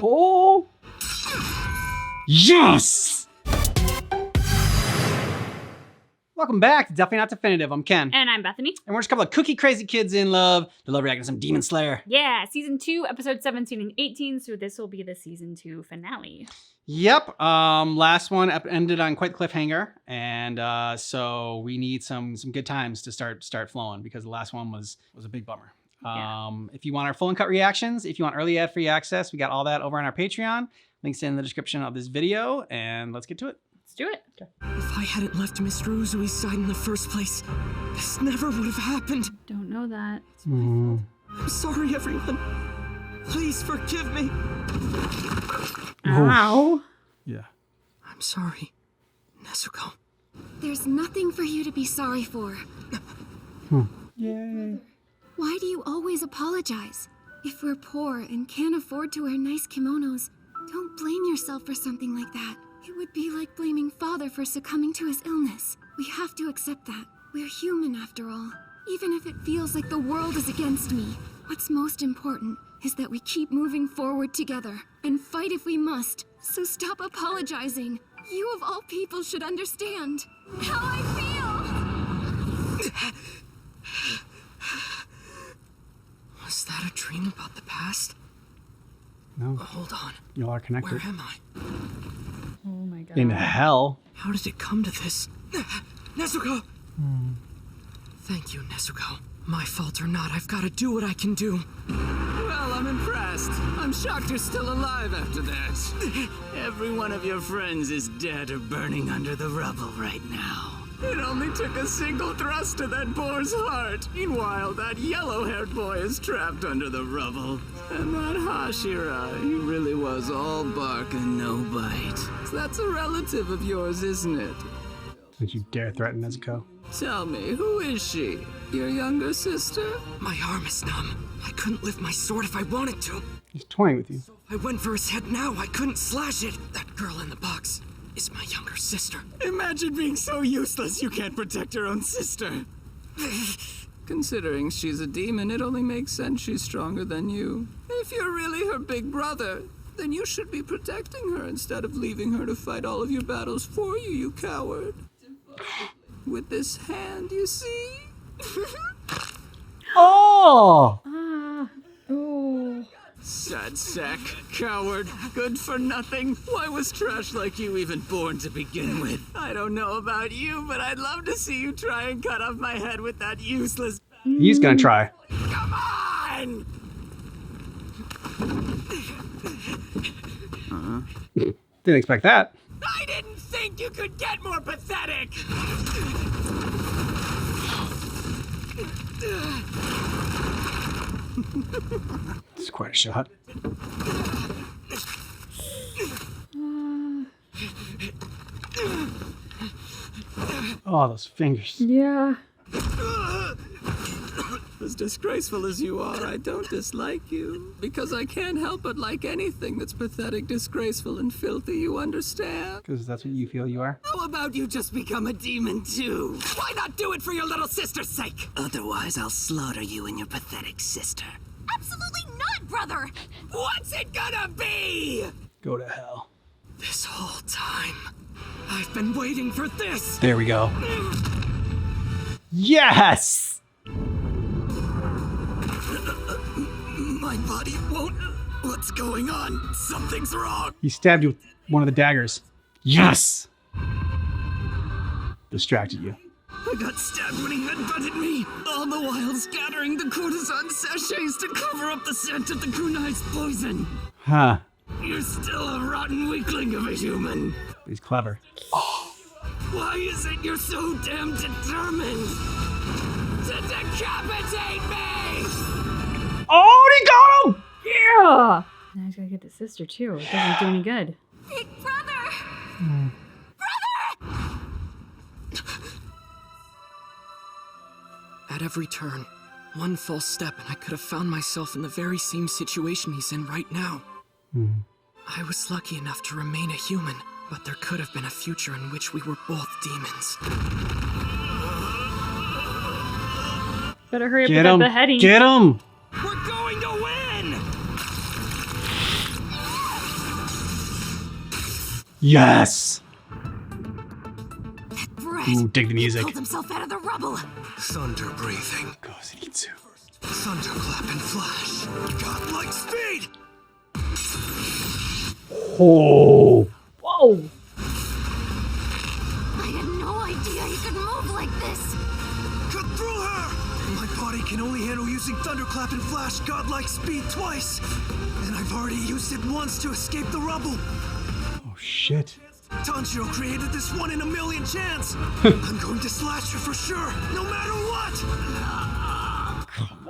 Oh! Yes! Welcome back to Definitely Not Definitive. I'm Ken. And I'm Bethany. And we're just a couple of cookie crazy kids in love. The love reacting to some Demon Slayer. Yeah, season 2, episode 17 and 18. So this will be the season 2 finale. Yep. Last one ended on quite the cliffhanger, and so we need some good times to start flowing because the last one was a big bummer. Yeah. If you want our full and cut reactions, if you want early ad free access, we got all that over on our Patreon. Links in the description of this video, and let's get to it. Let's do it. Okay. If I hadn't left Mr. Uzui's side in the first place, this never would have happened. Don't know that. Mm. I'm sorry, everyone. Please forgive me. Ow. Yeah. I'm sorry, Nezuko. There's nothing for you to be sorry for. Yay. Why do you always apologize? If we're poor and can't afford to wear nice kimonos, don't blame yourself for something like that. It would be like blaming Father for succumbing to his illness. We have to accept that. We're human after all. Even if it feels like the world is against me, what's most important is that we keep moving forward together and fight if we must. So stop apologizing. You of all people should understand how I feel. Was that a dream about the past? No. Hold on. You all are connected. Where am I? Oh my god. In hell. How did it come to this? Nezuko! Thank you, Nezuko. My fault or not, I've got to do what I can do. Well, I'm impressed. I'm shocked you're still alive after that. Every one of your friends is dead or burning under the rubble right now. It only took a single thrust to that boar's heart. Meanwhile, that yellow-haired boy is trapped under the rubble. And that Hashira, he really was all bark and no bite. That's a relative of yours, isn't it? Don't you dare threaten Nezuko. Tell me, who is she? Your younger sister? My arm is numb. I couldn't lift my sword if I wanted to. He's toying with you. I went for his head now. I couldn't slash it. That girl in the box is my younger sister. Imagine being so useless you can't protect your own sister. Considering she's a demon, it only makes sense she's stronger than you. If you're really her big brother, then you should be protecting her instead of leaving her to fight all of your battles for you, you coward. With this hand, you see? Oh! Oh. Sad sack, coward, good for nothing. Why was trash like you even born to begin with? I don't know about you, but I'd love to see you try and cut off my head with that useless... He's gonna try. Come on! Didn't expect that. I didn't think you could get more pathetic! It's quite a shot. Oh, those fingers. Yeah. As disgraceful as you are, I don't dislike you. Because I can't help but like anything that's pathetic, disgraceful, and filthy, you understand? Because that's what you feel you are. How about you just become a demon too? Why not do it for your little sister's sake? Otherwise, I'll slaughter you and your pathetic sister. Absolutely not, brother! What's it gonna be? Go to hell. This whole time, I've been waiting for this. There we go. Yes! My body won't... What's going on? Something's wrong. He stabbed you with one of the daggers. Yes! Distracted you. I got stabbed when he headbutted me, all the while scattering the courtesan sachets to cover up the scent of the kunai's poison. Huh. You're still a rotten weakling of a human. He's clever. Why is it you're so damn determined to decapitate me? Oh, he got him! Yeah. Now he's gotta get the sister too. It doesn't do any good. Big brother! At every turn, one false step and I could have found myself in the very same situation he's in right now. I was lucky enough to remain a human, but there could have been a future in which we were both demons. Better hurry up Get with him! that beheading. Get him! We're going to win! Yes. Brett, Ooh, dig the music. pulled himself out of the rubble. Thunder breathing. Gozenitsu. Thunderclap and flash. Godlike speed! Oh. Whoa. I had no idea he could move like this. Cut through her! My body can only handle using Thunderclap and Flash godlike speed twice. And I've already used it once to escape the rubble. Oh shit. Tanjiro created this 1 in a million chance. I'm going to slash her for sure, no matter what!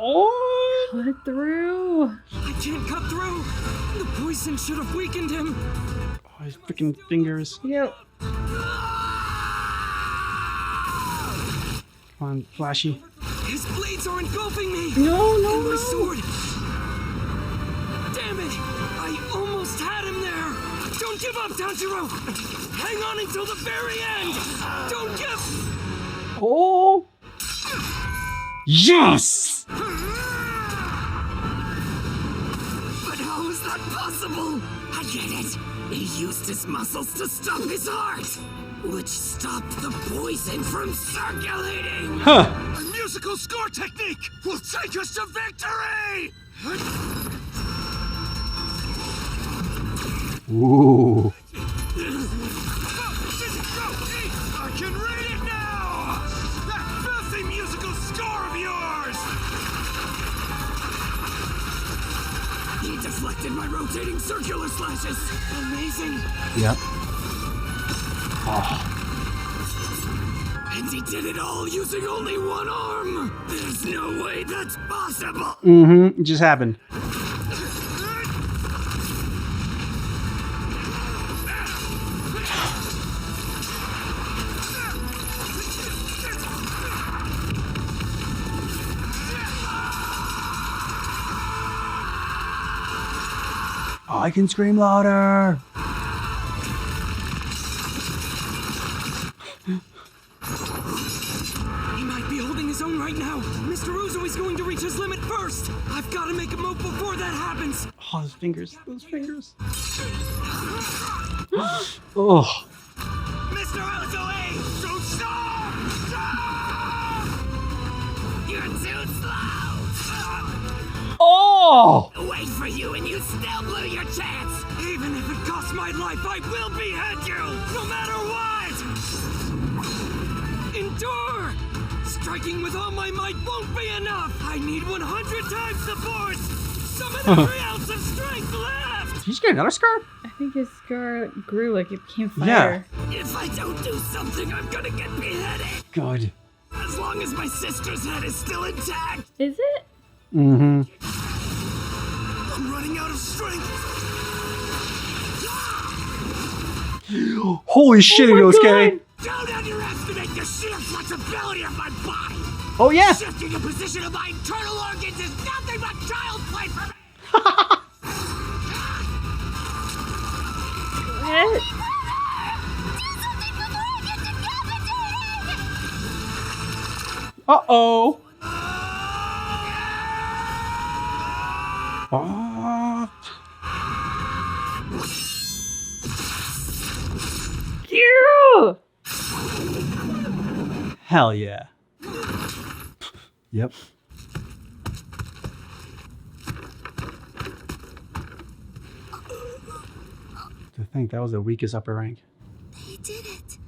Oh. Cut through. I can't cut through! The poison should have weakened him! Oh, his freaking fingers. Yep. Come on, Flashy. His blades are engulfing me! No, And no, my no. sword! Damn it! I almost had him there! Don't give up, Tanjiro! Hang on until the very end! Don't give... Oh. Yes. But how is that possible? I get it. He used his muscles to stop his heart, which stopped the poison from circulating. Huh. A musical score technique will take us to victory! Ooh. I can read it now! That filthy musical score of yours! He deflected my rotating circular slashes. Amazing! Yep. Oh. And he did it all using only one arm. There's no way that's possible. Mm-hmm. It just happened. Oh, I can scream louder. He might be holding his own right now. Mr. Uzui's going to reach his limit first. I've got to make a move before that happens. Oh, those fingers. Those fingers. Oh. Mr. Uzui, don't stop! Stop! You're too slow. Oh. Wait for you and you still blew your chance. Even if it costs my life, I will behead you, no matter what! Endure! Striking with all my might won't be enough! I need 100 times the force! Summon every ounce of strength left! Did he just get another scar? I think his scar grew like it became fire. If I don't do something, I'm gonna get beheaded. Good. As long as my sister's head is still intact. Is it? Mm-hmm. I'm running out of strength! Holy shit, Oh my Inosuke. Don't underestimate the sheer flexibility of my body. Oh, yeah. Shifting the position of my internal organs is nothing but child's play for me. What? Uh-oh. Oh. Ew! Hell yeah. Yep. To think that was the weakest upper rank. They did it.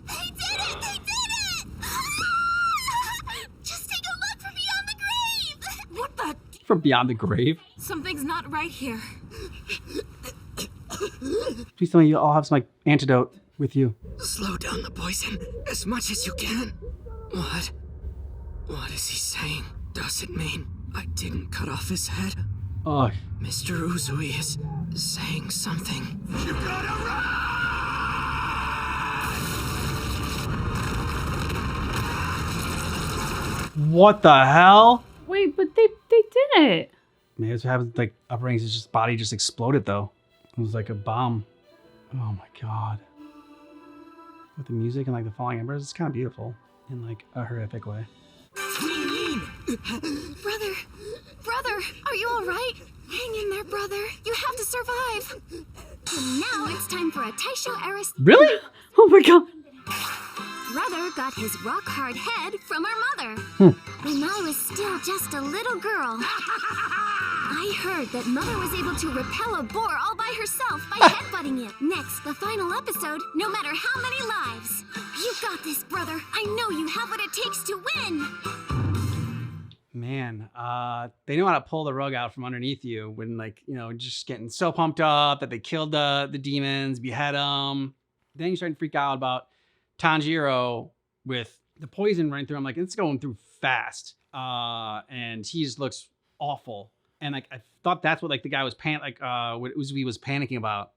They did it! They did it! Just take a look from beyond the grave! What the? From beyond the grave? Something's not right here. Please tell me you all have some, like, antidote with you. Slow down the poison as much as you can. What? What is he saying? Does it mean I didn't cut off his head? Oh, Mr. Uzui is saying something. You gotta run! what the hell? Wait, but they did it. Maybe that's what happens, like, upper ranks, his just body just exploded, though. It was like a bomb. Oh my god. With the music and, like, the falling embers, it's kind of beautiful in, like, a horrific way. Brother, are you all right? Hang in there, brother. You have to survive. And now it's time for a Taisho Eris. Really? Oh my god. Brother got his rock-hard head from our mother. When I was still just a little girl, I heard that Mother was able to repel a boar all by herself by headbutting it. Next, the final episode, no matter how many lives. You got this, brother. I know you have what it takes to win. Man, they know how to pull the rug out from underneath you when, like, you know, just getting so pumped up that they killed the demons, behead them. Then you start to freak out about Tanjiro with the poison running through him. Like, it's going through fast. And he just looks awful. And like, I thought that's what like the guy was what Uzui was panicking about,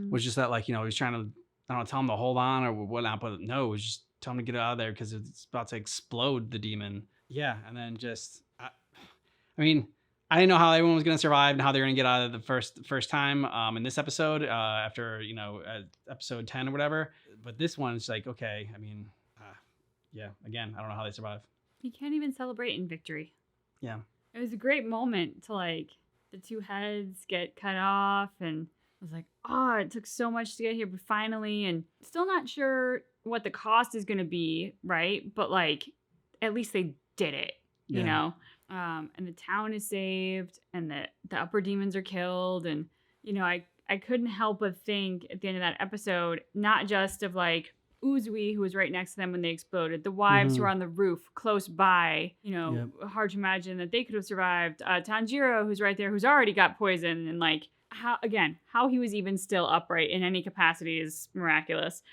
was just that, like, you know, he was trying to, I don't know, tell him to hold on or whatnot, but no, it was just tell him to get out of there because it's about to explode the demon. Yeah, and then just, I mean, I didn't know how everyone was going to survive and how they were going to get out of the first time in this episode after, you know, episode 10 or whatever. But this one's like, okay, I mean, yeah, again, I don't know how they survive. You can't even celebrate in victory. Yeah. It was a great moment to, like, the two heads get cut off, and I was like, oh, it took so much to get here, but finally, and still not sure what the cost is going to be, right? But, like, at least they did it, you know? And the town is saved, and the upper demons are killed, and, you know, I couldn't help but think at the end of that episode, not just of, like, Uzui, who was right next to them when they exploded, the wives who were on the roof close by, you know, hard to imagine that they could have survived. Tanjiro, who's right there, who's already got poison, and like, how he was even still upright in any capacity is miraculous.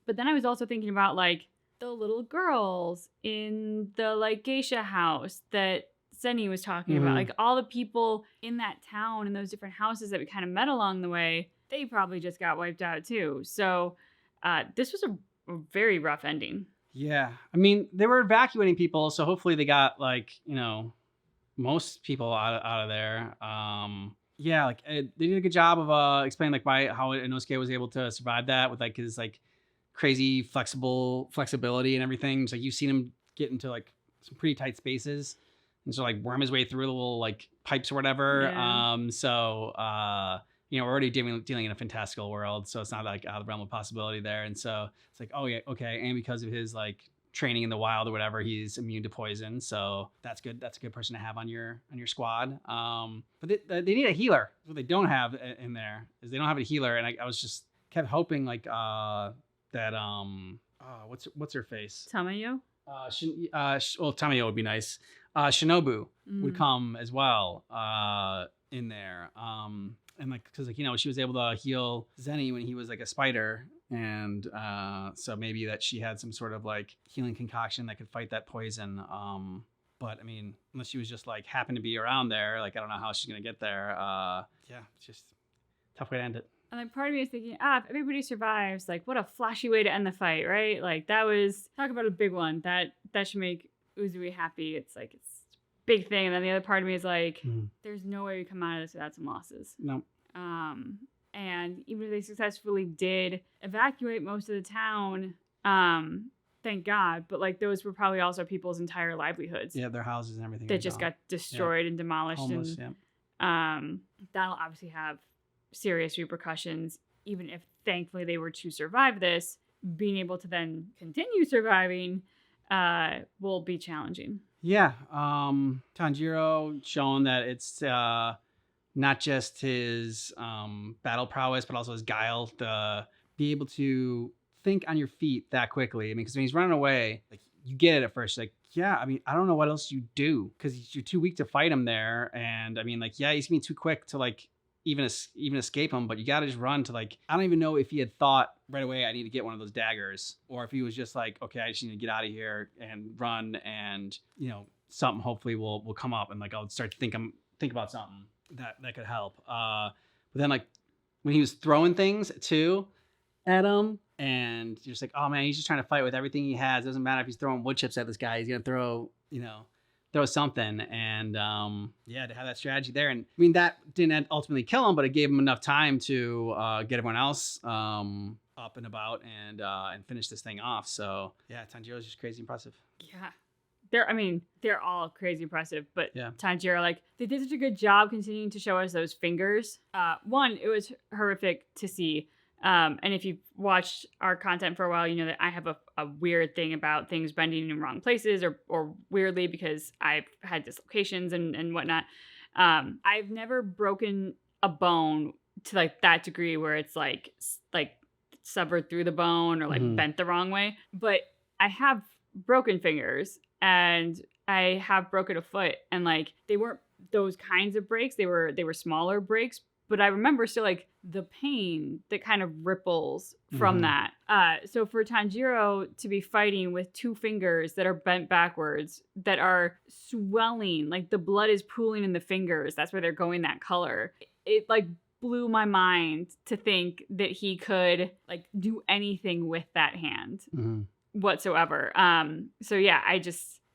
But then I was also thinking about like the little girls in the like geisha house that Senni was talking about, like all the people in that town and those different houses that we kind of met along the way, they probably just got wiped out too. So this was a very rough ending. Yeah. I mean, they were evacuating people, so hopefully they got, like, you know, most people out of there. Yeah, like they did a good job of explaining like how Inosuke was able to survive that with like his like crazy flexibility and everything. So you've seen him get into like some pretty tight spaces and so like worm his way through the little like pipes or whatever. Yeah. You know, we're already dealing in a fantastical world, so it's not like out of the realm of possibility there. And so it's like, oh yeah, okay. And because of his like training in the wild or whatever, he's immune to poison. So that's good. That's a good person to have on your squad. But they need a healer. What they don't have in there is they don't have a healer. And I was just kept hoping like that what's her face? Tamayo? Well, Tamayo would be nice. Shinobu would come as well in there. And like, cause like, you know, she was able to heal Zenny when he was like a spider. And so maybe that she had some sort of like healing concoction that could fight that poison. But I mean, unless she was just like happened to be around there, like, I don't know how she's going to get there. Yeah, it's just a tough way to end it. And like part of me is thinking, if everybody survives, like what a flashy way to end the fight, right? Like that was, talk about a big one. That should make Uzui happy. It's like, it's a big thing. And then the other part of me is like, there's no way we come out of this without some losses. No. And even if they successfully did evacuate most of the town, thank God, but like those were probably also people's entire livelihoods. Yeah, their houses and everything. That just got destroyed and demolished. Homeless, and that'll obviously have serious repercussions, even if thankfully they were to survive this. Being able to then continue surviving will be challenging. Yeah. Tanjiro showing that it's not just his battle prowess, but also his guile to be able to think on your feet that quickly. I mean, because when he's running away, like you get it at first, like, yeah, I mean, I don't know what else you do because you're too weak to fight him there. And I mean, like, yeah, he's being too quick to like even escape him, but you got to just run to like, I don't even know if he had thought right away, I need to get one of those daggers, or if he was just like, okay, I just need to get out of here and run, and you know, something hopefully will come up, and like I'll start to think about something that could help. But then like when he was throwing things too at him, and you're just like, oh man, he's just trying to fight with everything he has. It doesn't matter if he's throwing wood chips at this guy, he's gonna throw something. And yeah, to have that strategy there. And I mean, that didn't ultimately kill him, but it gave him enough time to get everyone else up and about and finish this thing off. So yeah, Tanjiro's just crazy impressive. Yeah, they're all crazy impressive, but Yeah. Tanjiro, like, they did such a good job continuing to show us those fingers. One, it was horrific to see. And if you've watched our content for a while, you know that I have a weird thing about things bending in wrong places or weirdly because I've had dislocations and whatnot. I've never broken a bone to like that degree where it's like severed through the bone or like bent the wrong way. But I have broken fingers and I have broken a foot, and like they weren't those kinds of breaks. They were smaller breaks. But I remember still like the pain that kind of ripples from that. So for Tanjiro to be fighting with two fingers that are bent backwards, that are swelling, like the blood is pooling in the fingers. That's why they're going that color. It like blew my mind to think that he could like do anything with that hand whatsoever. So yeah,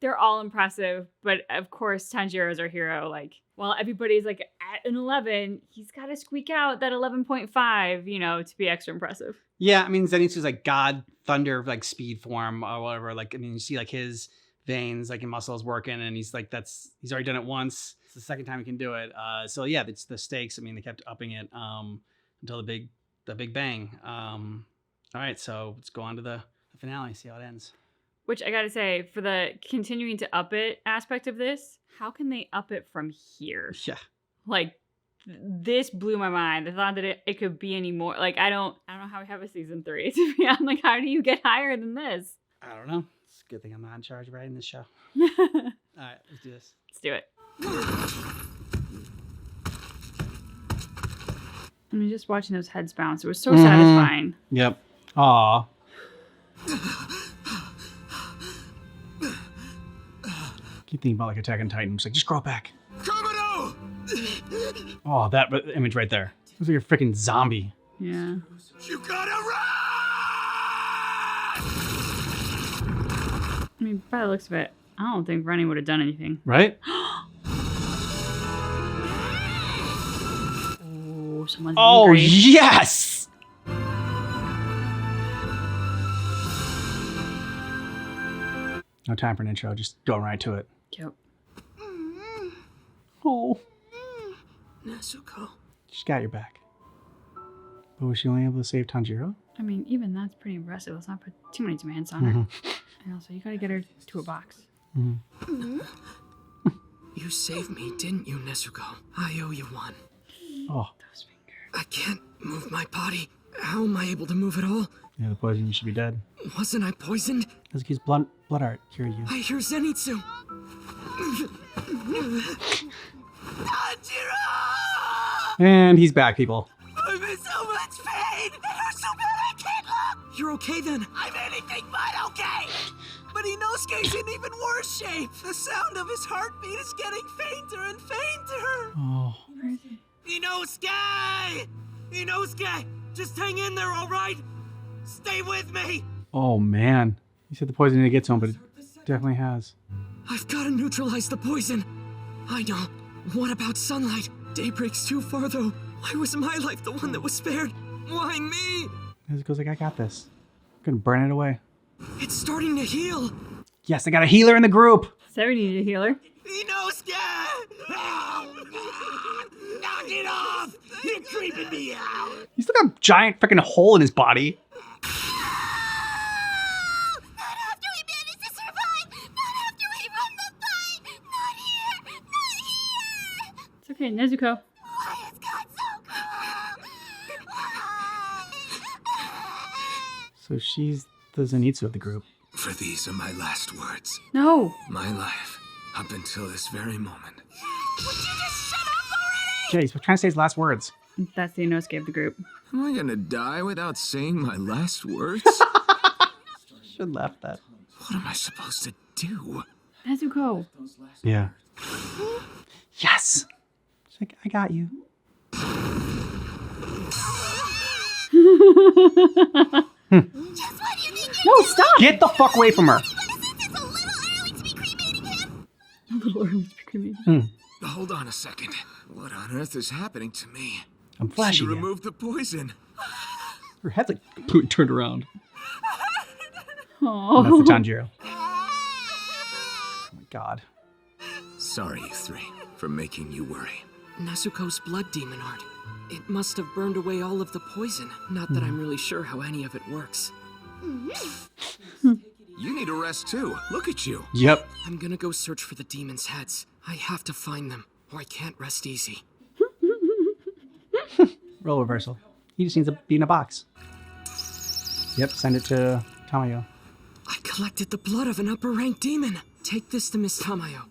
they're all impressive, but of course Tanjiro's our hero. Like, while everybody's like at an 11, he's got to squeak out that 11.5, you know, to be extra impressive. Yeah, I mean, Zenitsu's like God Thunder, like speed form or whatever. Like, I mean, you see like his veins, like, and muscles working, and he's like, he's already done it once. It's the second time he can do it. So yeah, it's the stakes. I mean, they kept upping it until the big bang. All right, so let's go on to the finale, see how it ends. Which I gotta say, for the continuing to up it aspect of this, how can they up it from here? Yeah. Like, this blew my mind. The thought that it could be any more. Like, I don't know how we have a season 3. To be honest, like, how do you get higher than this? I don't know. It's a good thing I'm not in charge of writing this show. All right, let's do this. Let's do it. I mean, just watching those heads bounce, it was so satisfying. Yep. Aw. Keep thinking about like Attack on Titan. It's like, just grow it back. Kamado! Oh, that image right there. Looks like a freaking zombie. Yeah. You gotta run! I mean, by the looks of it, I don't think running would have done anything. Right? Oh, someone's Oh, angry. yes! No time for an intro. Just going right to it. Yep. Oh. Nezuko. She's got your back. But was she only able to save Tanjiro? I mean, even that's pretty impressive. Let's not put too many demands on her. And also, you gotta get her to a box. You saved me, didn't you, Nezuko? I owe you one. Oh. Those fingers. I can't move my body. How am I able to move at all? Yeah, the poison, you should be dead. Wasn't I poisoned? Nezuko's blood art cured you. I hear Zenitsu. Tanjiro! And he's back, people. I'm in so much pain! It hurts so bad I can't look! You're okay then? I'm anything but okay! But Inosuke's in even worse shape! The sound of his heartbeat is getting fainter and fainter! Oh. Where is he? Inosuke! Inosuke! Just hang in there, alright? Stay with me! Oh, man. He said the poison didn't get to him, but it definitely has. I've got to neutralize the poison. I know. What about sunlight? Daybreak's too far, though. Why was my life the one that was spared? Why me? Nezuko's like, I got this. I'm gonna burn it away. It's starting to heal. Yes, I got a healer in the group. So we need a healer. Inosuke! Knock it off! You're creeping me out! He's got a giant freaking hole in his body. Not after we manage to survive! Not after we run the fight! Not here! Not here! It's okay, Nezuko. Why it's got so cold? So she's the Zenitsu of the group. For these are my last words. No. My life, up until this very moment. Would you just shut up already? Yeah, he's trying to say his last words. That's the Inosuke of the group. Am I gonna die without saying my last words? Should laugh that. What am I supposed to do? Nezuko. Yeah. Yes. She's like, I got you. Just what do you think you're No, stop. Get the fuck away from her. doing? Since it's a little early to be cremating him? A little early to be cremated. Hold on a second. What on earth is happening to me? I'm She flashing you. removed the poison. Her head's like completely turned around. Oh. And that's the Tanjiro. God. Sorry, you three, for making you worry. Nezuko's blood demon art. It must have burned away all of the poison. Not that I'm really sure how any of it works. You need a rest too. Look at you. Yep. I'm gonna go search for the demon's heads. I have to find them, or I can't rest easy. Role reversal. He just needs to be in a box. Yep, send it to Tamayo. I collected the blood of an upper-ranked demon. Take this to Miss Tamayo.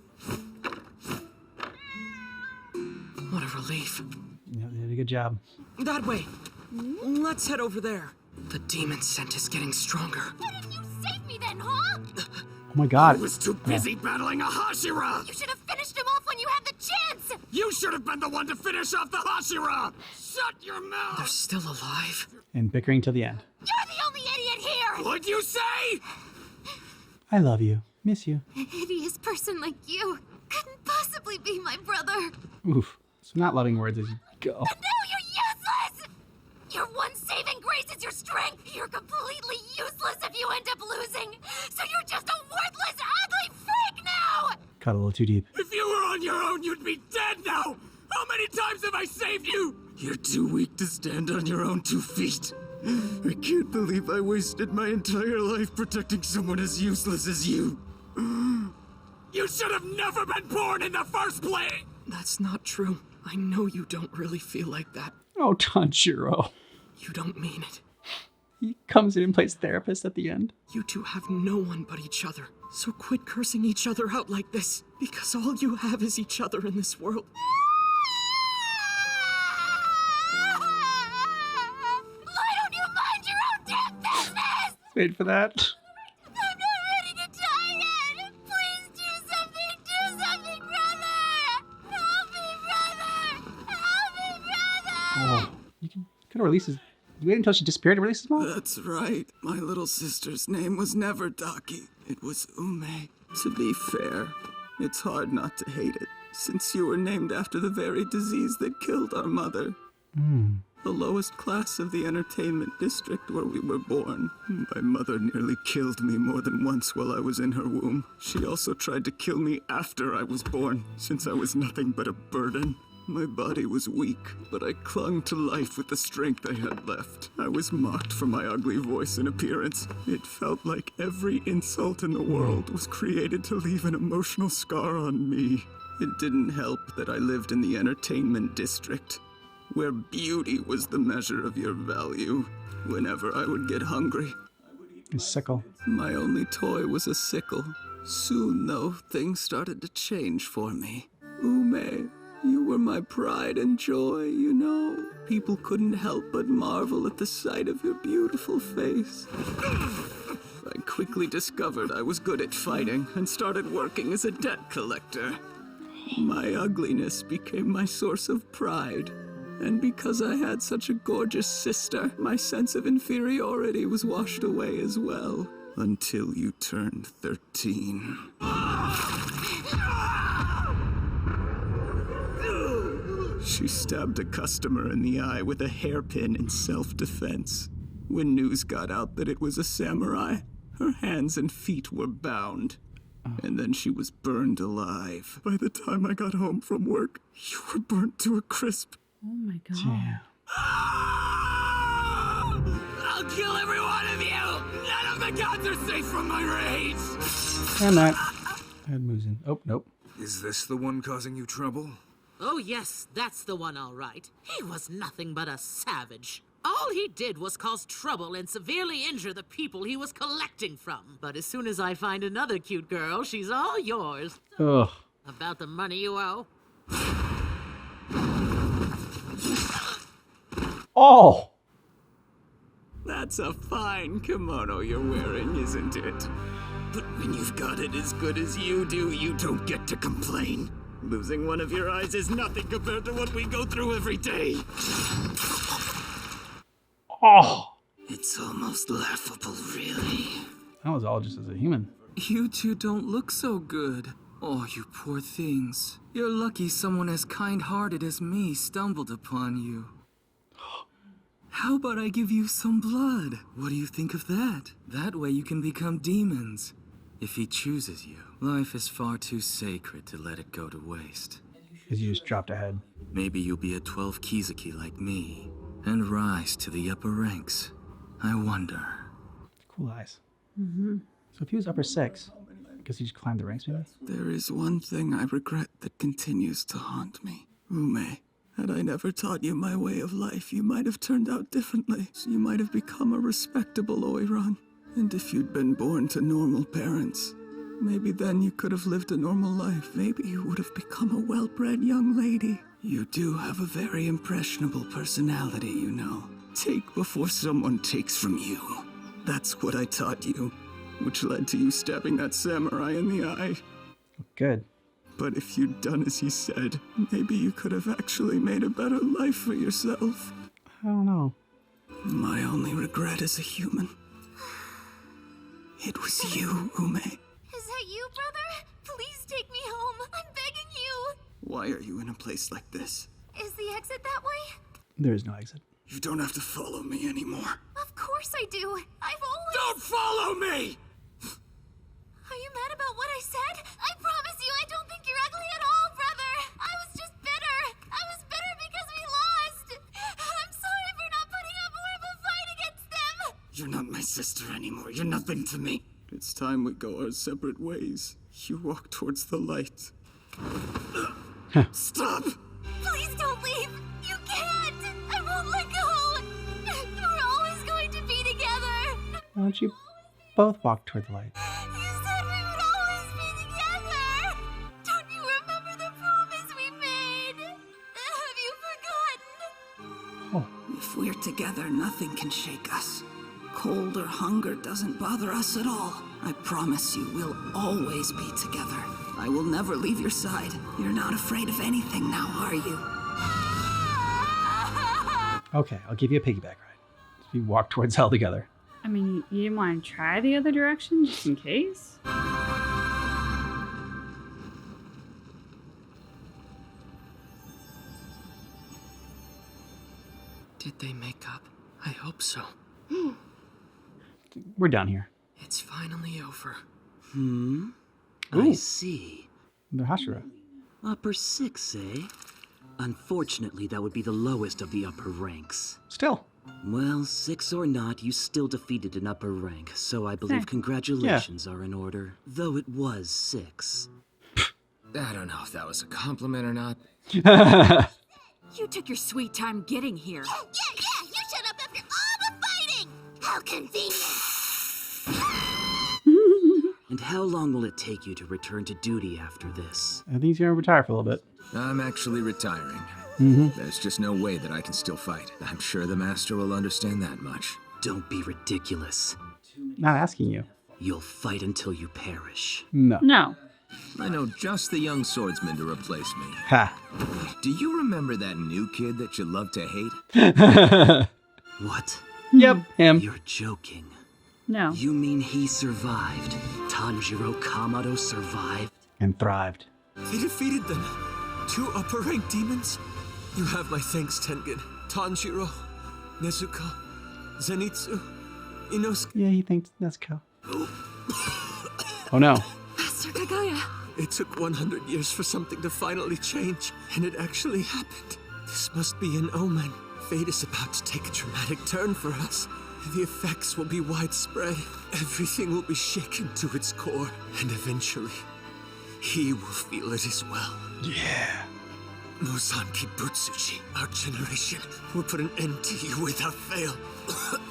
What a relief. Yeah, they did a good job. That way. Let's head over there. The demon scent is getting stronger. Why didn't you save me then, huh? Oh my God. I was too busy battling a Hashira. You should have finished him off when you had the chance! You should have been the one to finish off the Hashira. Shut your They're mouth. still alive. And bickering till the end. You're the only idiot here! What'd you say? I love you. Miss you. A hideous person like you couldn't possibly be my brother. Oof. So not loving words as you go. And now you're useless! Your one saving grace is your strength! You're completely useless if you end up losing! So you're just a worthless, ugly freak now! Cut a little too deep. If you were on your own, you'd be dead now. How many times have I saved you? You're too weak to stand on your own 2 feet. I can't believe I wasted my entire life protecting someone as useless as you. You should have never been born in the first place! That's not true. I know you don't really feel like that. Oh, Tanjiro. You don't mean it. He comes in and plays therapist at the end. You two have no one but each other. So quit cursing each other out like this, because all you have is each other in this world. Why don't you mind your own damn business? Wait for that. I'm not ready to die yet! Please do something, brother! Help me, brother! Help me, brother! Oh, you could have released his. You waited until she disappeared to release his mom? That's right. My little sister's name was never Daki. It was Ume. To be fair, it's hard not to hate it, since you were named after the very disease that killed our mother. The lowest class of the entertainment district where we were born. My mother nearly killed me more than once while I was in her womb. She also tried to kill me after I was born, since I was nothing but a burden. My body was weak, but I clung to life with the strength I had left. I was mocked for my ugly voice and appearance. It felt like every insult in the world was created to leave an emotional scar on me. It didn't help that I lived in the entertainment district, where beauty was the measure of your value. Whenever I would get hungry, His sickle. my only toy was a sickle. Soon, though, things started to change for me. Ume, you were my pride and joy, you know. People couldn't help but marvel at the sight of your beautiful face. I quickly discovered I was good at fighting and started working as a debt collector. My ugliness became my source of pride. And because I had such a gorgeous sister, my sense of inferiority was washed away as well. Until you turned 13. She stabbed a customer in the eye with a hairpin in self-defense. When news got out that it was a samurai, her hands and feet were bound. And then she was burned alive. By the time I got home from work, you were burnt to a crisp. Oh my god. Damn. I'll kill every one of you! None of the gods are safe from my rage! And that. And Mugen. Oh, nope. Is this the one causing you trouble? Oh yes, that's the one all right. He was nothing but a savage. All he did was cause trouble and severely injure the people he was collecting from. But as soon as I find another cute girl, she's all yours. Ugh. About the money you owe? Oh! That's a fine kimono you're wearing, isn't it? But when you've got it as good as you do, you don't get to complain. Losing one of your eyes is nothing compared to what we go through every day. Oh! It's almost laughable, really. That was all just as a human. You two don't look so good. Oh, you poor things. You're lucky someone as kind-hearted as me stumbled upon you. How about I give you some blood? What do you think of that? That way you can become demons. If he chooses you, life is far too sacred to let it go to waste. Because you just dropped a head. Maybe you'll be a 12 Kizuki like me, and rise to the upper ranks. I wonder. Cool eyes. So if he was upper 6, because he just climbed the ranks, maybe? There is one thing I regret that continues to haunt me. Ume, had I never taught you my way of life, you might have turned out differently. So you might have become a respectable Oiran. And if you'd been born to normal parents, maybe then you could have lived a normal life. Maybe you would have become a well-bred young lady. You do have a very impressionable personality, you know. Take before someone takes from you. That's what I taught you, which led to you stabbing that samurai in the eye. Good. But if you'd done as he said, maybe you could have actually made a better life for yourself. I don't know. My only regret as a human. It was you, Ume. Is that you, brother? Please take me home. I'm begging you. Why are you in a place like this? Is the exit that way? There is no exit. You don't have to follow me anymore. Of course I do. I've always... Don't follow me! Are you mad about what I said? I promise you I don't think you're ugly at all, brother. I was just bitter. I was bitter because we lost. I'm sorry for not putting up more of a fight against them. You're not my sister anymore. You're nothing to me. It's time we go our separate ways. You walk towards the light. Stop! Please don't leave. You can't. I won't let go. We're always going to be together. Why don't you both walk toward the light? You said we would always be together. Don't you remember the promise we made? Have you forgotten? If we're together, nothing can shake us. Cold or hunger doesn't bother us at all. I promise you, we'll always be together. I will never leave your side. You're not afraid of anything now, are you? Okay, I'll give you a piggyback ride. So we walk towards hell together. I mean, you didn't want to try the other direction just in case? Did they make up? I hope so. We're down here. It's finally over. I see. They're Hashira. Upper 6, eh? Unfortunately, that would be the lowest of the upper ranks. Still. Well, 6 or not, you still defeated an upper rank, so I believe Same. congratulations are in order. Though it was 6. I don't know if that was a compliment or not. You took your sweet time getting here. Yeah. You shut up after all the fighting. How convenient. And how long will it take you to return to duty after this? I think he's gonna retire for a little bit. I'm actually retiring. There's just no way that I can still fight. I'm sure the master will understand that much. Don't be ridiculous. Not asking you. You'll fight until you perish. No. No. I know just the young swordsman to replace me. Ha. Do you remember that new kid that you love to hate? What? Yep, him. You're joking. No. You mean he survived? Tanjiro Kamado survived? And thrived. They defeated them. 2 upper rank demons? You have my thanks, Tengen. Tanjiro, Nezuko, Zenitsu, Inosuke. Yeah, he thinks Nezuko. Oh no. Master Kaguya. It took 100 years for something to finally change, and it actually happened. This must be an omen. Fate is about to take a dramatic turn for us. The effects will be widespread. Everything will be shaken to its core, and eventually, he will feel it as well. Yeah. Mozanki Butsuchi, our generation, will put an end to you without fail.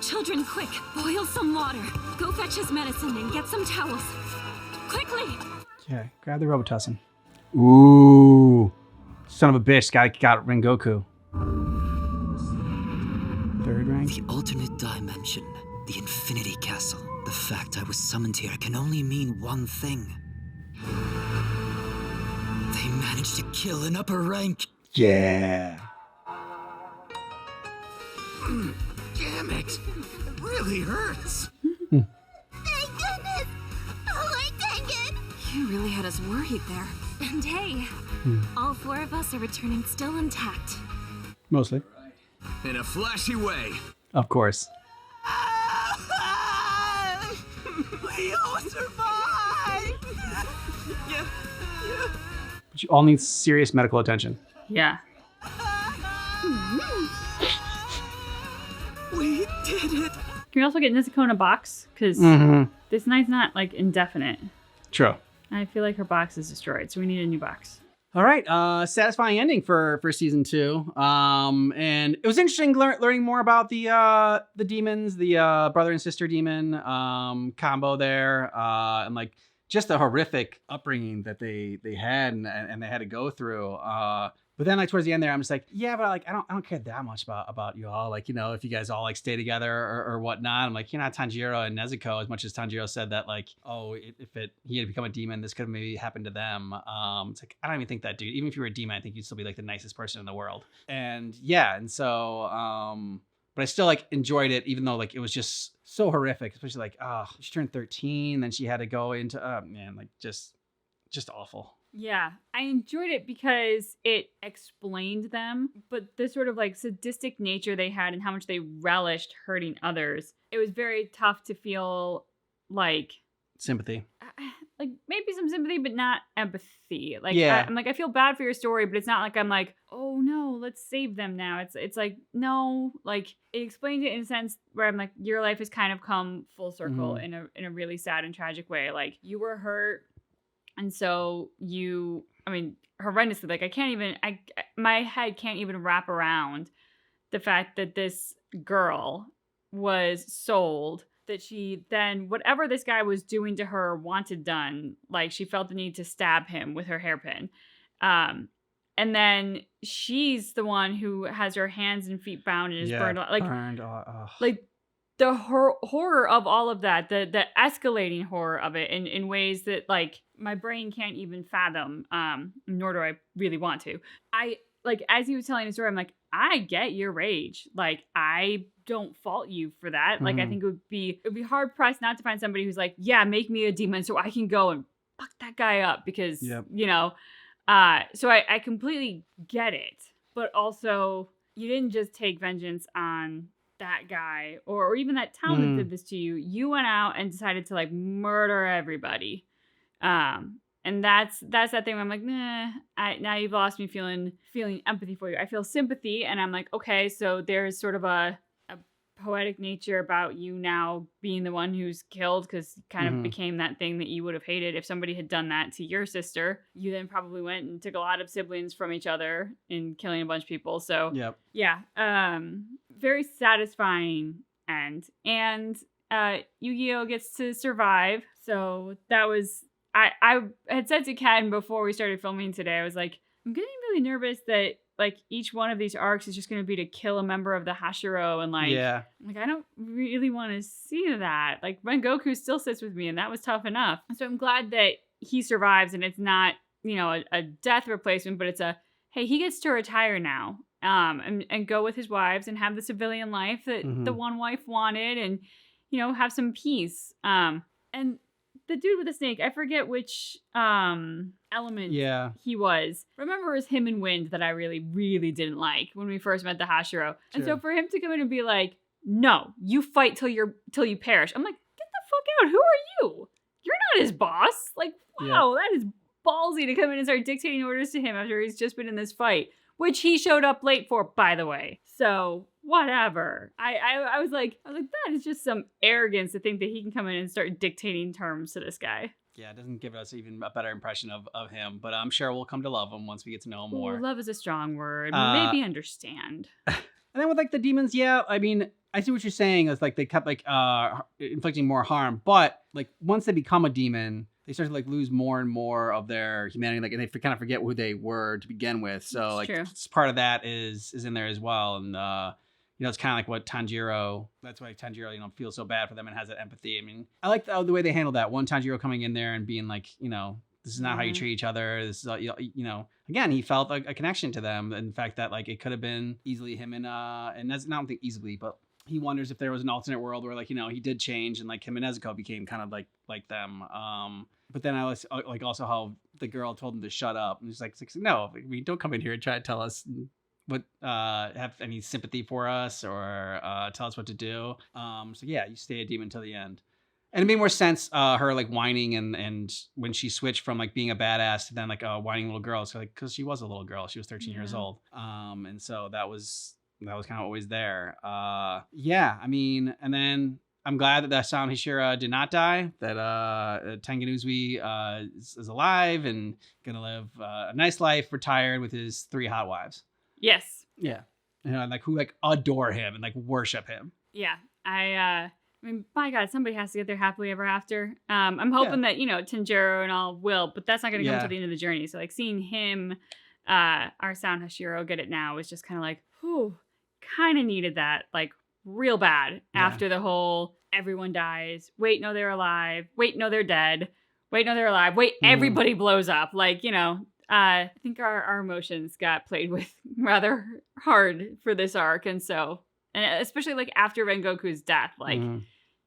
Children, quick. Boil some water. Go fetch his medicine and get some towels. Quickly. Okay, grab the Robitussin. Ooh. Son of a bitch, got Rengoku. 3rd rank. The alternate dimension, the Infinity Castle. The fact I was summoned here can only mean one thing. They managed to kill an upper rank. Yeah. Damn it! It really hurts! Thank goodness. Oh, my Tengen. You really had us worried there. And hey, all 4 of us are returning still intact. Mostly. In a flashy way. Of course. We all survived! Yeah. But you all need serious medical attention. Yeah. We did it. Can we also get Nezuko in a box? Because this night's not like indefinite. True. I feel like her box is destroyed, so we need a new box. All right, satisfying ending for season 2. And it was interesting learning more about the demons, the brother and sister demon combo there, and like just the horrific upbringing that they had and they had to go through. But then like towards the end there, I'm just like, yeah, but like I don't care that much about you all. Like, you know, if you guys all like stay together or whatnot. I'm like, you're not Tanjiro and Nezuko, as much as Tanjiro said that like, oh, if he had become a demon, this could have maybe happened to them. It's like, I don't even think that, dude. Even if you were a demon, I think you'd still be like the nicest person in the world. And yeah, and so but I still like enjoyed it, even though like it was just so horrific, especially like, she turned 13, then she had to go into man, like just awful. Yeah, I enjoyed it because it explained them, but the sort of like sadistic nature they had and how much they relished hurting others. It was very tough to feel like sympathy. Like maybe some sympathy, but not empathy. Like yeah. I'm like, I feel bad for your story, but it's not like I'm like, oh no, let's save them now. It's like, no, like it explains it in a sense where I'm like, your life has kind of come full circle in a really sad and tragic way. Like you were hurt. And so horrendously, like my head can't even wrap around the fact that this girl was sold, that she then, whatever this guy was doing to her wanted done, like she felt the need to stab him with her hairpin. And then she's the one who has her hands and feet bound and is burned. Like the horror of all of that, the escalating horror of it in ways that like my brain can't even fathom, nor do I really want to. I like, as he was telling the story, I'm like, I get your rage. Like, I don't fault you for that. Like, I think it would be hard pressed not to find somebody who's like, yeah, make me a demon so I can go and fuck that guy up because, you know, so I completely get it. But also, you didn't just take vengeance on that guy or even that town that did this to you. You went out and decided to like murder everybody. And that's that thing where I'm like, nah, now you've lost me feeling empathy for you. I feel sympathy, and I'm like, okay, so there's sort of a poetic nature about you now being the one who's killed, because kind of became that thing that you would have hated if somebody had done that to your sister. You then probably went and took a lot of siblings from each other in killing a bunch of people. So very satisfying end. And Yu-Gi-Oh gets to survive. So that was, I had said to Ken before we started filming today, I was like, I'm getting really nervous that like each one of these arcs is just going to be to kill a member of the Hashiro, and like I don't really want to see that. Like Rengoku still sits with me, and that was tough enough. So I'm glad that he survives, and it's not, you know, a death replacement, but it's a, hey, he gets to retire now, and go with his wives and have the civilian life that the one wife wanted, and, you know, have some peace. And the dude with the snake, I forget which element he was. Remember, it was him and Wind that I really, really didn't like when we first met the Hashiro. And so for him to come in and be like, no, you fight till you perish. I'm like, get the fuck out. Who are you? You're not his boss. Like, wow, that is ballsy to come in and start dictating orders to him after he's just been in this fight, which he showed up late for, by the way. So whatever. I was like, that is just some arrogance to think that he can come in and start dictating terms to this guy. Yeah, it doesn't give us even a better impression of him, but I'm sure we'll come to love him once we get to know him more. Love is a strong word. Maybe understand. And then with like the demons, I mean, I see what you're saying. It's like they kept like inflicting more harm, but like once they become a demon, they start to like lose more and more of their humanity, like, and they kind of forget who they were to begin with. So like part of that is in there as well, and you know, it's kind of like what Tanjiro. That's why Tanjiro, you know, feels so bad for them and has that empathy. I mean, I like the way they handled that. One, Tanjiro coming in there and being like, you know, this is not how you treat each other. This is, you know, again, he felt a connection to them. In fact, that like it could have been easily him and I don't think easily, but he wonders if there was an alternate world where like, you know, he did change and like him and Nezuko became kind of like them. But then I was like also how the girl told him to shut up, and he's like, no, I mean, don't come in here and try to tell us what have any sympathy for us or tell us what to do. So yeah, you stay a demon till the end. And it made more sense, her like whining and when she switched from like being a badass to then like a whining little girl. So like, because she was a little girl, she was 13 years old. And so that was kind of always there. Yeah, I mean, and then I'm glad that Sound Hashira did not die. That Tengen Uzui is alive and gonna live a nice life, retired with his 3 hot wives. Yes. Yeah, like who like adore him and like worship him. Yeah, I mean, my God, somebody has to get there happily ever after. I'm hoping that, Tanjiro and all will, but that's not going to come until the end of the journey. So, like, seeing him, our Sound Hashiro, get it now is just kind of like, whew, kind of needed that, like, real bad after the whole everyone dies. Wait, no, they're alive. Wait, no, they're dead. Wait, no, they're alive. Wait, everybody blows up. Like, I think our emotions got played with rather hard for this arc. And so, and especially like after Rengoku's death, like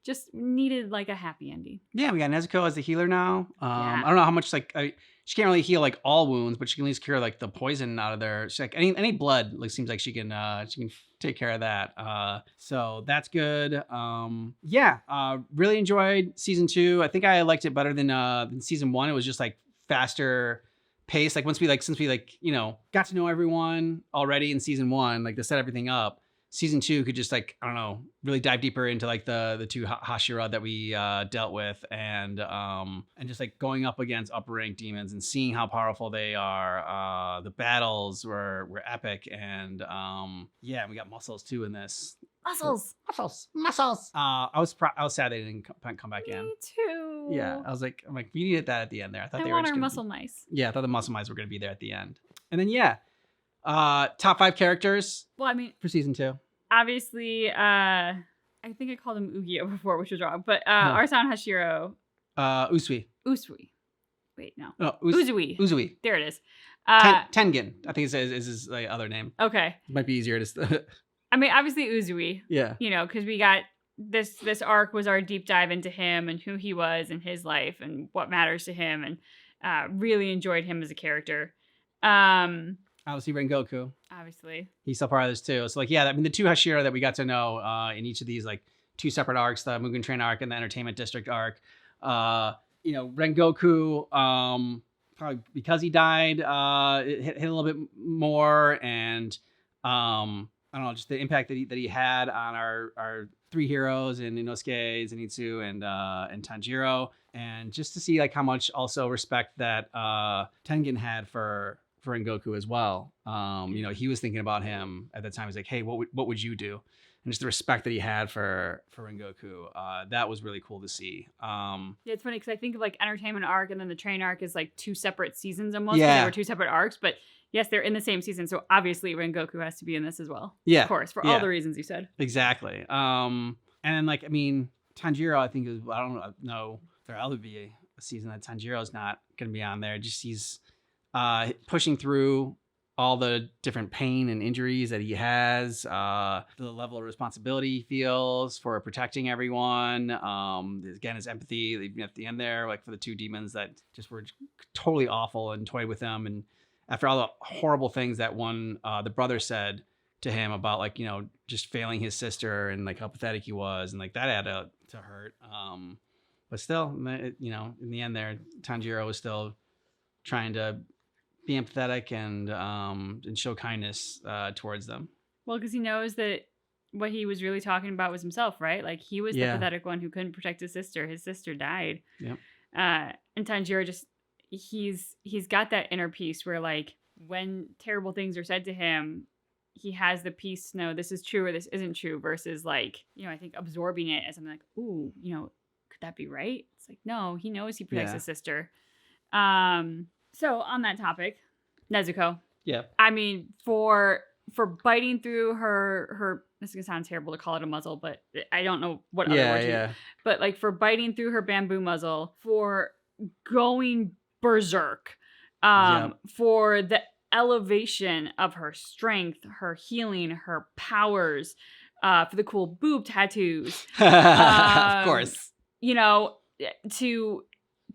just needed like a happy ending. Yeah, we got Nezuko as the healer now. I don't know how much like she can't really heal like all wounds, but she can at least cure like the poison out of there. She's like any blood like seems like she can take care of that. So that's good. Really enjoyed season 2. I think I liked it better than season 1. It was just like faster pace. Like since we got to know everyone already in season 1, like to set everything up. Season 2 could just like, I don't know, really dive deeper into like the 2 Hashira that we dealt with and just like going up against upper rank demons and seeing how powerful they are. The battles were epic and we got muscles too in this. Muscles. I was sad they didn't come back in. Me too. Yeah, I'm like we needed that at the end there. I thought I they want were our muscle mice. Yeah, I thought the muscle mice were gonna be there at the end. And then top 5 characters. Well, I mean, for season 2. Obviously, I think I called him Ugio before, which was wrong. But our Sound Hashiro. Usui. Wait, no. Uzui. There it is. Tengen, I think is his like, other name. Okay. It might be easier to. I mean, obviously Uzui. Yeah. Because we got this arc was our deep dive into him and who he was and his life and what matters to him, and really enjoyed him as a character. Obviously Rengoku. Obviously. He's still part of this too. So like, yeah, I mean the 2 Hashira that we got to know in each of these like 2 separate arcs, the Mugen Train arc and the Entertainment District arc. Rengoku, probably because he died, it hit a little bit more, and I don't know, just the impact that he had on our 3 heroes in Inosuke, Zenitsu, and Tanjiro, and just to see like how much also respect that Tengen had for Rengoku as well. He was thinking about him at the time. He's like, hey, what would you do? And just the respect that he had for Rengoku, that was really cool to see. It's funny because I think of like Entertainment arc and then the Train arc is like 2 separate seasons almost. Yeah. They were 2 separate arcs, but yes, they're in the same season. So obviously Rengoku has to be in this as well. Yeah. Of course, for all the reasons you said. Exactly. And then like, I mean, Tanjiro, I think I don't know if there'll ever be a season that Tanjiro's not going to be on there. Just he's pushing through all the different pain and injuries that he has, the level of responsibility he feels for protecting everyone. Again, his empathy even at the end there, like for the 2 demons that just were totally awful and toyed with him. And after all the horrible things that the brother said to him about like, just failing his sister and like how pathetic he was. And like that had to hurt. But still, in the end there, Tanjiro was still trying to be empathetic and show kindness towards them. Well, because he knows that what he was really talking about was himself, right? Like he was the pathetic one who couldn't protect his sister. His sister died. Yep. And Tanjiro just he's got that inner peace where like when terrible things are said to him, he has the peace to know this is true or this isn't true versus like, I think absorbing it as something like, ooh, could that be right? It's like, no, he knows he protects his sister. So on that topic, Nezuko. Yeah. I mean, for biting through her this is gonna sound terrible to call it a muzzle, but I don't know what other word to use. But like for biting through her bamboo muzzle, for going berserk, for the elevation of her strength, her healing, her powers, for the cool boob tattoos. Of course.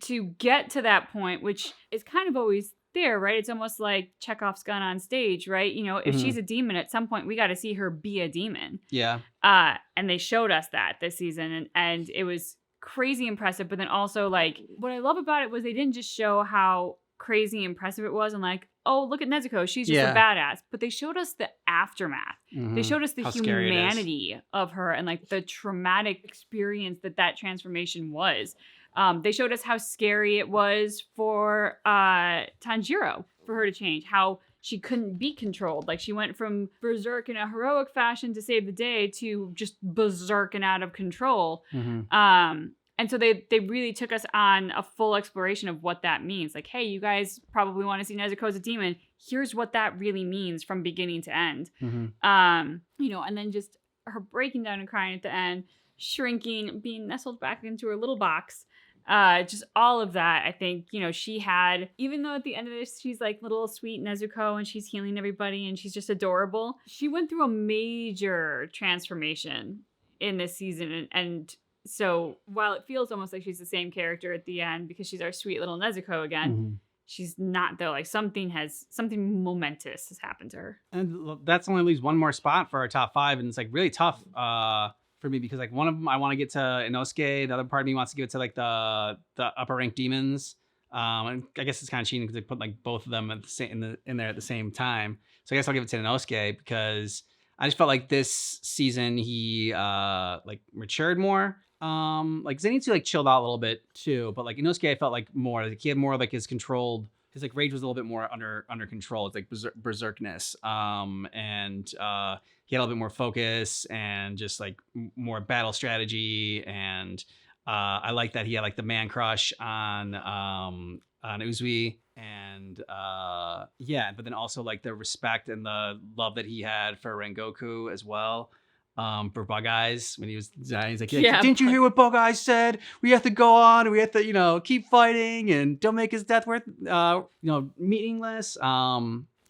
To get to that point, which is kind of always there, right? It's almost like Chekhov's gun on stage, right? If she's a demon, at some point we got to see her be a demon. Yeah. And they showed us that this season, and it was crazy impressive, but then also like what I love about it was they didn't just show how crazy impressive it was and like, oh, look at Nezuko, she's just a badass, but they showed us the aftermath. They showed us the How scary it is. humanity of her and like the traumatic experience that transformation was. They showed us how scary it was for Tanjiro, for her to change, how she couldn't be controlled. Like she went from berserk in a heroic fashion to save the day to just berserk and out of control. And so they really took us on a full exploration of what that means. Like, hey, you guys probably want to see Nezuko as a demon. Here's what that really means from beginning to end. You know, and then just her breaking down and crying at the end, shrinking, being nestled back into her little box. Just all of that, I think, you know, she had, even though at the end of this, she's like little sweet Nezuko and she's healing everybody and she's just adorable. She went through a major transformation in this season. And so while it feels almost like she's the same character at the end because she's our sweet little Nezuko again, she's not though. Like something momentous has happened to her. And that's only leaves one more spot for our top 5. And it's like really tough for me because like one of them I want to get to Inosuke. The other part of me wants to give it to like the upper ranked demons. And I guess it's kind of cheating because they put like both of them at the same, in there at the same time. So I guess I'll give it to Inosuke because I just felt like this season he like matured more. Like Zenitsu like chilled out a little bit too, but like Inosuke I felt like more like he had more like his like rage was a little bit more under control. It's like berserkness. And he had a little bit more focus and just like more battle strategy. And I like that he had like the man crush on Uzui. And yeah, but then also like the respect and the love that he had for Rengoku as well. For Bug Eyes when he was dying, he's like, yeah, didn't you hear what Bug Eyes said? We have to go on and we have to, you know, keep fighting and don't make his death worth, meaningless.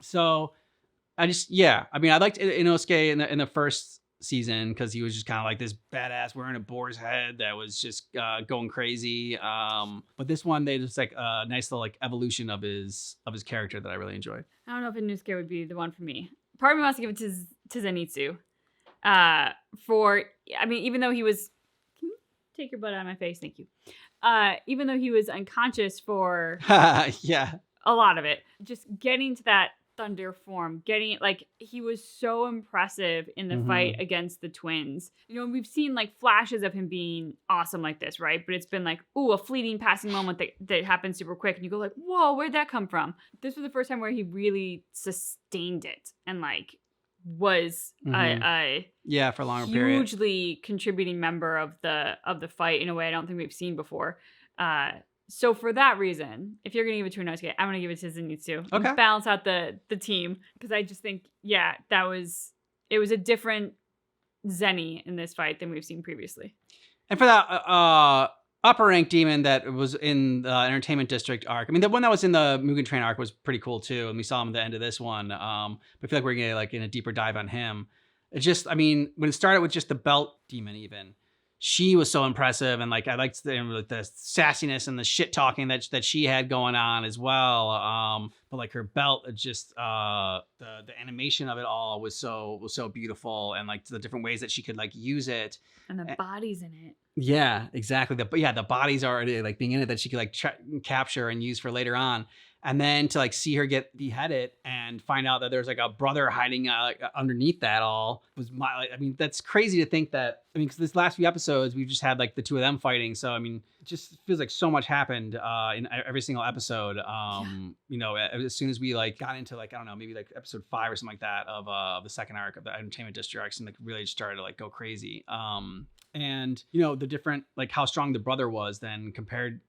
So I just, yeah, I mean, I liked Inosuke in the first season because he was just kind of like this badass wearing a boar's head that was just going crazy. But this one, they just like a nice little like evolution of his character that I really enjoyed. I don't know if Inosuke would be the one for me. Part of me wants to give it to Zenitsu. Even though he was, can you take your butt out of my face? Thank you. Even though he was unconscious for yeah, a lot of it, just getting to that thunder form, he was so impressive in the fight against the twins. You know, we've seen like flashes of him being awesome like this, right? But it's been like, ooh, a fleeting passing moment that happened super quick. And you go like, whoa, where'd that come from? This was the first time where he really sustained it and like was for a longer period, hugely contributing member of the fight in a way I don't think we've seen before. So for that reason, if you're gonna give it to Inosuke, I'm gonna give it to Zenitsu. Okay, balance out the team because I just think it was a different Zenny in this fight than we've seen previously. And for that upper rank demon that was in the Entertainment District arc. I mean, the one that was in the Mugen Train arc was pretty cool too, and we saw him at the end of this one. But I feel like we're gonna like in a deeper dive on him. It's just, I mean, when it started with just the belt demon, even she was so impressive, and like I liked the sassiness and the shit talking that she had going on as well. But like her belt, just the animation of it all was so beautiful, and like the different ways that she could like use it, and the bodies in it. Yeah, exactly. The bodies are already like being in it that she could like capture and use for later on. And then to like see her get beheaded and find out that there's like a brother hiding underneath that all was that's crazy to think that. I mean, because this last few episodes we've just had like the two of them fighting. So I mean, it just feels like so much happened in every single episode. You know, as soon as we like got into like, I don't know, maybe like episode 5 or something like that of the second arc of the Entertainment District arcs, and like really started to like go crazy. And you know, the different like how strong the brother was then compared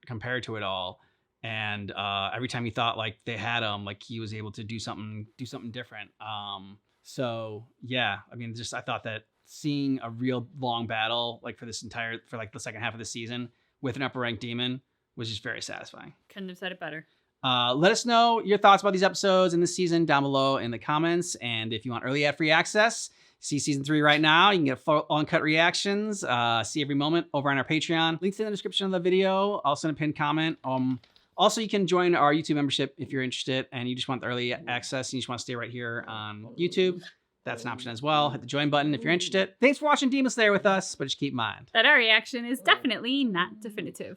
to it all. And every time he thought like they had him, like he was able to do something different. So yeah, I mean, just I thought that seeing a real long battle like for the second half of the season with an upper ranked demon was just very satisfying. Couldn't have said it better. Let us know your thoughts about these episodes in this season down below in the comments. And if you want early ad-free access, see season 3 right now. You can get full uncut reactions, see every moment over on our Patreon. Links in the description of the video. Also in a pinned comment. Also, you can join our YouTube membership if you're interested and you just want the early access and you just want to stay right here on YouTube. That's an option as well. Hit the join button if you're interested. Thanks for watching Demon Slayer with us, but just keep in mind that our reaction is definitely not definitive.